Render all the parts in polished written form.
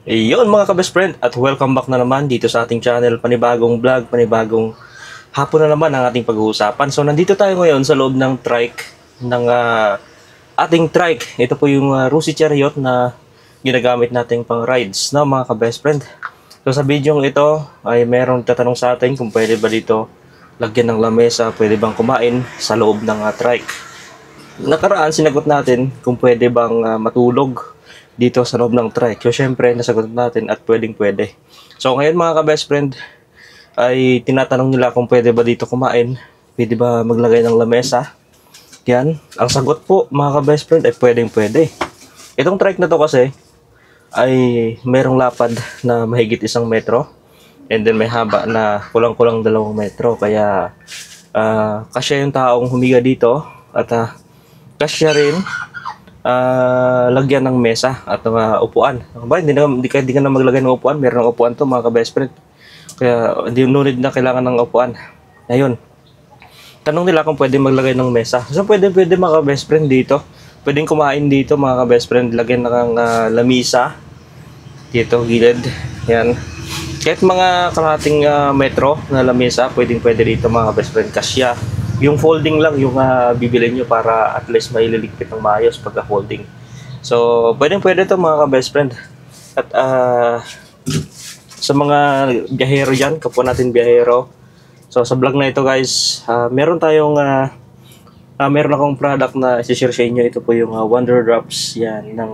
Iyon mga ka-best friend at welcome back na naman dito sa ating channel. Panibagong vlog, panibagong hapon na naman ang ating pag-uusapan. So nandito tayo ngayon sa loob ng trike ng ating trike. Ito po yung Rusi Chariot na ginagamit nating pang rides na mga ka-best friend. So sa video ito ay merong tatanong sa atin kung pwede ba dito lagyan ng lamesa, pwede bang kumain sa loob ng trike. Nakaraan sinagot natin kung pwede bang matulog dito sa loob ng trike. So syempre nasagot natin at pwedeng pwede. So ngayon mga ka-best friend ay tinatanong nila kung pwede ba dito kumain, pwede ba maglagay ng lamesa. Yan, ang sagot po mga ka-best friend ay pwedeng pwede. Itong trike na to kasi ay merong lapad na mahigit 1 metro and then may haba na kulang-kulang 2 metro, kaya kasya yung taong humiga dito at kasya rin lagyan ng mesa at upuan. Ba, hindi ka na maglagay ng upuan, meron ng upuan to mga ka-best friend. Kaya hindi nunid na kailangan ng upuan. Ayun. Tanong nila kung pwede maglagay ng mesa. So pwede mga ka-best friend dito. Pwedeng kumain dito mga ka-best friend, lagyan ng lamisa dito gilid. Yan. Kahit mga kalahating metro na lamesa, pwede dito mga ka-best friend. Kasya. Yung folding lang yung bibilin nyo para at least maililigpit ng maayos pagka folding. So, pwede to mga ka-best friend. At sa mga biyahero dyan, kapwa natin biyahero. So, sa vlog na ito guys, meron akong product na isi-share sa inyo. Ito po yung Wonder Drops yan, ng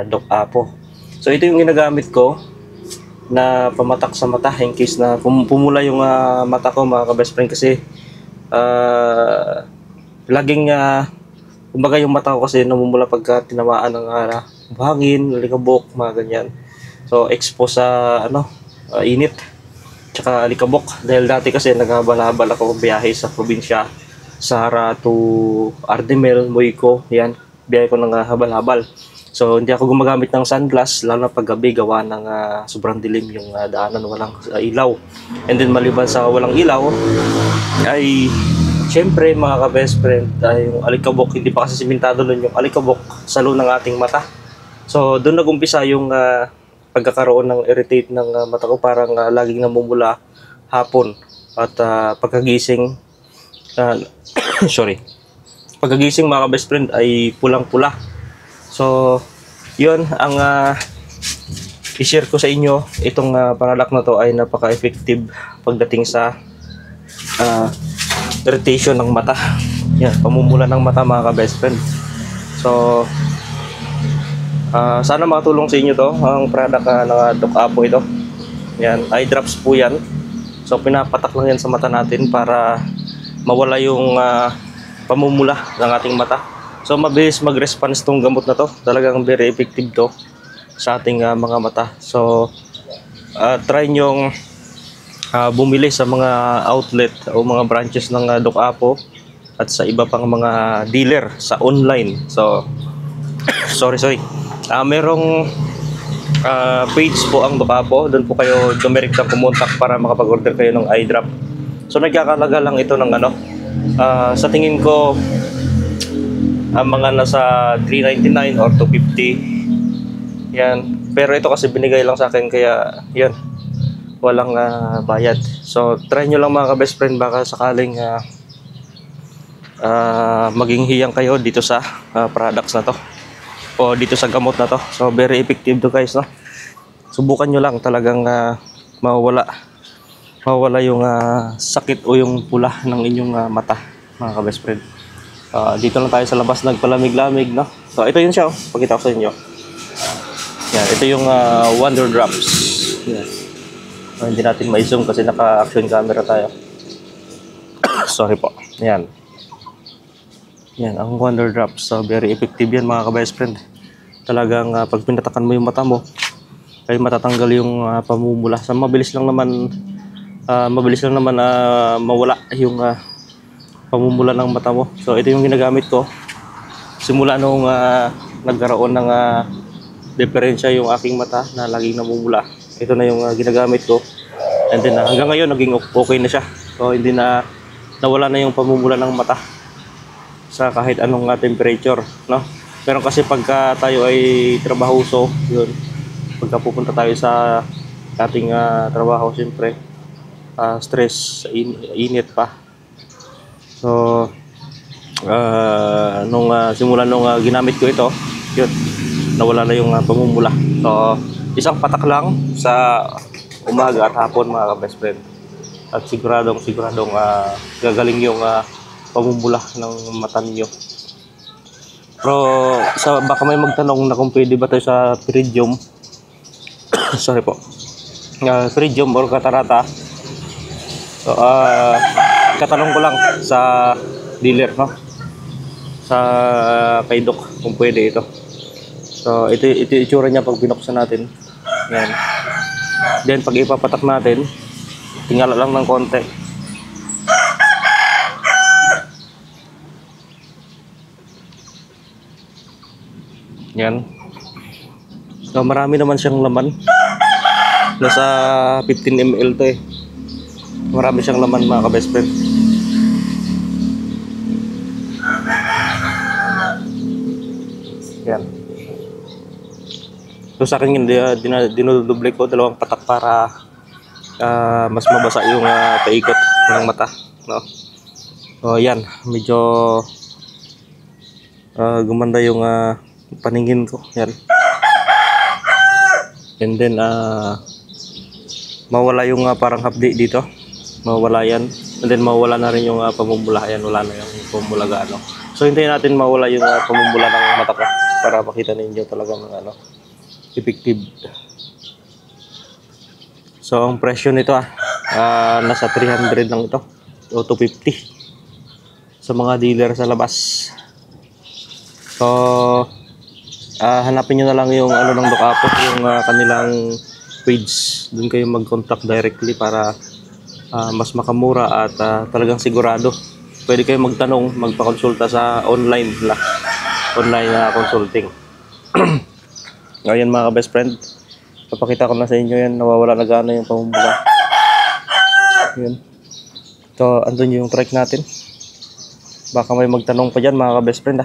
Doc Apo. So, ito yung ginagamit ko na pamatak sa mata in case na pumula yung mata ko mga ka-best friend, kasi laging kumbaga yung mata ko kasi namumula pagka tinamaan ng buhangin, alikabok, mga ganyan. So expose sa init tsaka alikabok, dahil dati kasi naghabal-habal ako biyahe sa probinsya, Sara to Ardemel, Moico, yan, biyahe ko ng habal-habal. So hindi ako gumagamit ng sunglass lalo na pag gabi, gawa ng sobrang dilim yung daanan, walang ilaw. And then maliban sa walang ilaw ay syempre mga ka-best friend ay yung alikabok, hindi pa kasi simentado nun yung alikabok sa loob ng ating mata. So doon nagumpisa yung pagkakaroon ng irritate ng mata ko, parang laging namumula hapon at pagkagising pagkagising mga ka-best friend ay pulang-pula. So, yun ang i-share ko sa inyo. Itong product na to ay napaka-effective pagdating sa irritation ng mata. Yan, pamumula ng mata mga ka-best friend. So, sana makatulong sa inyo to, ang product ng Doc Apo ito. Yan, eye drops po yan. So, pinapatak lang yan sa mata natin para mawala yung pamumula ng ating mata. So mabilis mag-response tong gamot na to. Talagang very effective to sa ating mga mata. So try nyong bumili sa mga outlet o mga branches ng Doc Apo at sa iba pang mga dealer sa online. So sorry. Merong page po ang Doc Apo. Doon po kayo dumirekta pumuntak para makapag-order kayo ng eye drop. So nagkakalaga lang ito ng sa tingin ko mga nasa 399 or 250 yan. Pero ito kasi binigay lang sa akin, kaya yan, walang bayad. So try nyo lang mga ka-best friend, baka sakaling maging hiyang kayo dito sa products na to o dito sa gamot na to. So very effective to guys, no? Subukan nyo lang, talagang mawawala yung sakit o yung pula ng inyong mata mga ka-best friend. Dito lang tayo sa labas, nagpalamig-lamig, no? So ito yun siya, pakita ko sa inyo. Yan, ito yung Wonder Drops. Yan. Hindi natin ma-zoom kasi naka-action camera tayo. Sorry po. Yan. Yan, ang Wonder Drops. So very effective yan mga ka-best friend. Talagang pag pinatakan mo yung mata mo, ay matatanggal yung pamumula. So mabilis lang naman mawala yung pamumula ng mata mo. So ito yung ginagamit ko simula nung nagkaroon ng diferensya yung aking mata na laging namumula. Ito na yung ginagamit ko, and then hanggang ngayon naging okay na siya. So hindi na nawala na yung pamumula ng mata sa kahit anong temperature, no? Pero kasi pagka tayo ay trabahoso, yun, pagka pupunta tayo sa ating trabaho, siyempre stress, init pa. So nung simula nung ginamit ko ito, yun, nawala na yung pamumula. So isang patak lang sa umaga at hapon mga ka-best friend, at siguradong gagaling yung pamumula ng mata niyo. Pero baka may magtanong na kung pwede ba tayo sa Peridium sorry po, Peridium or Catarata. So katanong ko lang sa dealer, no, sa kay Doc, kung pwede ito. So ito itsura niya pag binuksan natin. Yan. Then pag ipapatak natin, tingala lang ng konti. Yan. So marami naman siyang laman. Nasa 15 ml to eh. Marami siyang laman mga ka-best friend. Yan. So sa akin dinudoble ko dalawang patak para mas mabasa yung paikot ng mata, no? So yan, medyo gumanda yung paningin ko. Yan. And then mawala yung parang hapdi dito. Mawala yan. And then mawala na rin yung pamumula. Yan, wala na yung pamumula gaano. So hintayin natin mawala yung pamumula ng mata ko para makita ninyo talagang effective. So ang presyo nito nasa 300 lang ito o 250 sa mga dealer sa labas. So hanapin nyo na lang yung ng Doc Apo, yung kanilang page. Doon kayo mag-contact directly para mas makamura at talagang sigurado. Pwede kayo magtanong, magpakonsulta sa online consulting. Ngayon mga ka-best friend, papakita ko na sa inyo yan, nawawala na gana yung pamumula. Yun. So andun yung trike natin. Baka may magtanong pa dyan mga ka-best friend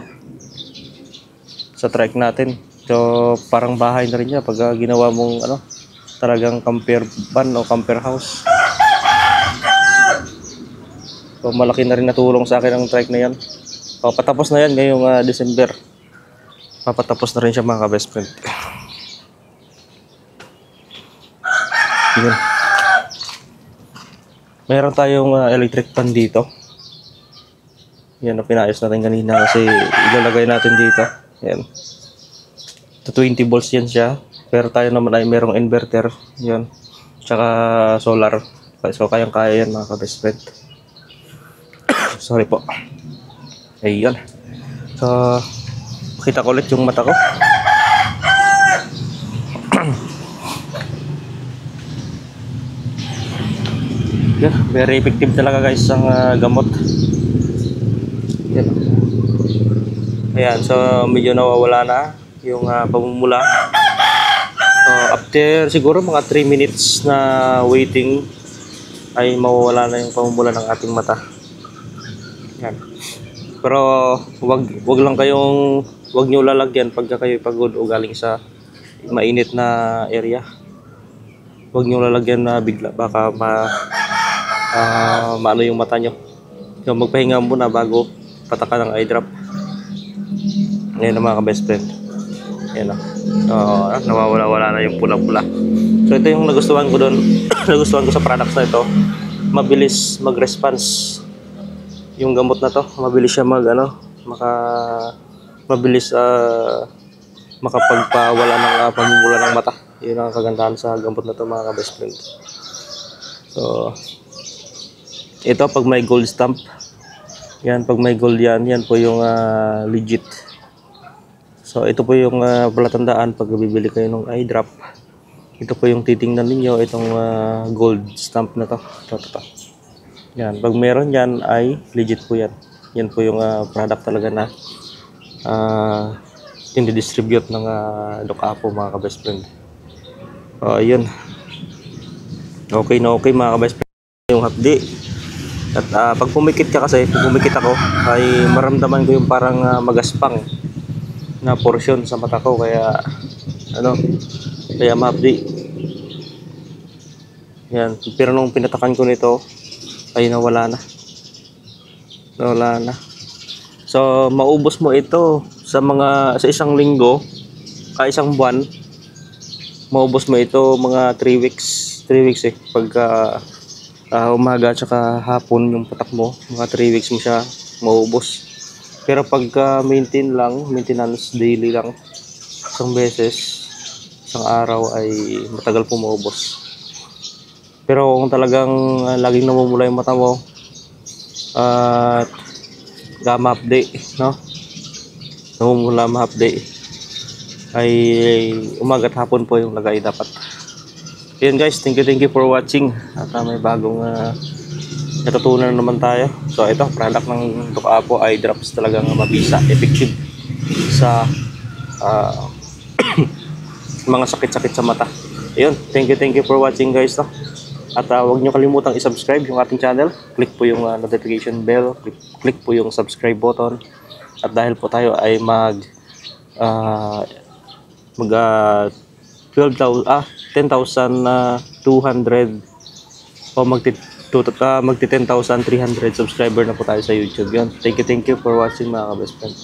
sa trike natin. So parang bahay na rin niya pag ginawa mong talagang camper van o camper house. So malaki na rin natulong sa akin ang trike na yan. So patapos na yan ngayong December. Papatapos na rin siya mga ka-best friend. Yun. Meron tayong electric fan dito. Yan na pinayos natin kanina kasi ilalagay natin dito. Yan. 20 volts yan siya. Pero tayo naman ay merong inverter. Yan. Tsaka solar. So kayang-kaya yan mga ka-best friend. Sorry po. Ayun. So pakita ko ulit yung mata ko. Yeah, very effective talaga guys ang gamot. Yan. Ayan, so medyo nawawala na yung pamumula. So after siguro mga 3 minutes na waiting ay mawawala na yung pamumula ng ating mata. Yan. Pero wag niyo lalagyan pagka kayo pagod o galing sa mainit na area. Wag niyo lalagyan na bigla, baka maano yung mata nyo. So magpahinga muna bago patakan ng eye drop. Ngayon na mga ka-best friend. Ayan o. So nawawala na yung pula-pula. So ito yung nagustuhan ko doon. Nagustuhan ko sa products na ito. Mabilis mag-response yung gamot na to. Mabilis siya mabilis makapagpawala ng pamumula ng mata. Yun ang kagandahan sa gamot na to mga ka-best friend. So ito pag may gold stamp. Yan, pag may gold yan po yung legit. So ito po yung palatandaan pag bibili kayo ng eye drop. Ito po yung titingnan ninyo, itong gold stamp na to. Ito. Yan, pag meron yan ay legit po yan. Yan po yung product talaga na hindi-distribute ng Doc Apo mga ka-best friend. Ayun. Okay na okay mga ka-best friend yung hapdi. At pag pumikit ka kasi, pag pumikit ako ay maramdaman ko yung parang magaspang na portion sa mata ko, kaya Kaya ma-update. Yan. Pero nung pinatakan ko nito, ay nawala na. Nawala na. So, maubos mo ito sa isang linggo, isang buwan. Maubos mo ito mga 3 weeks. 3 weeks eh. Pagka umaga at saka hapon yung patak mo, mga 3 weeks mo siya maubos. Pero pagka maintenance daily lang, isang beses, isang araw ay matagal po maubos. Pero kung talagang laging namumula yung mata mo at ma-update, no? Namumula ma-update ay umaga at hapon po yung lagay dapat. Yun guys, thank you for watching. At may bagong natutunan naman tayo. So ito, product ng Ducapo eye drops, talagang mabisa, effective sa mga sakit-sakit sa mata. Ayun, thank you for watching guys, no? At huwag nyo kalimutang i-subscribe yung ating channel. Click po yung notification bell, click po yung subscribe button. At dahil po tayo ay mag 10,200 o magti 10,300 subscriber na po tayo sa YouTube. Yun. Thank you for watching mga ka-best friend.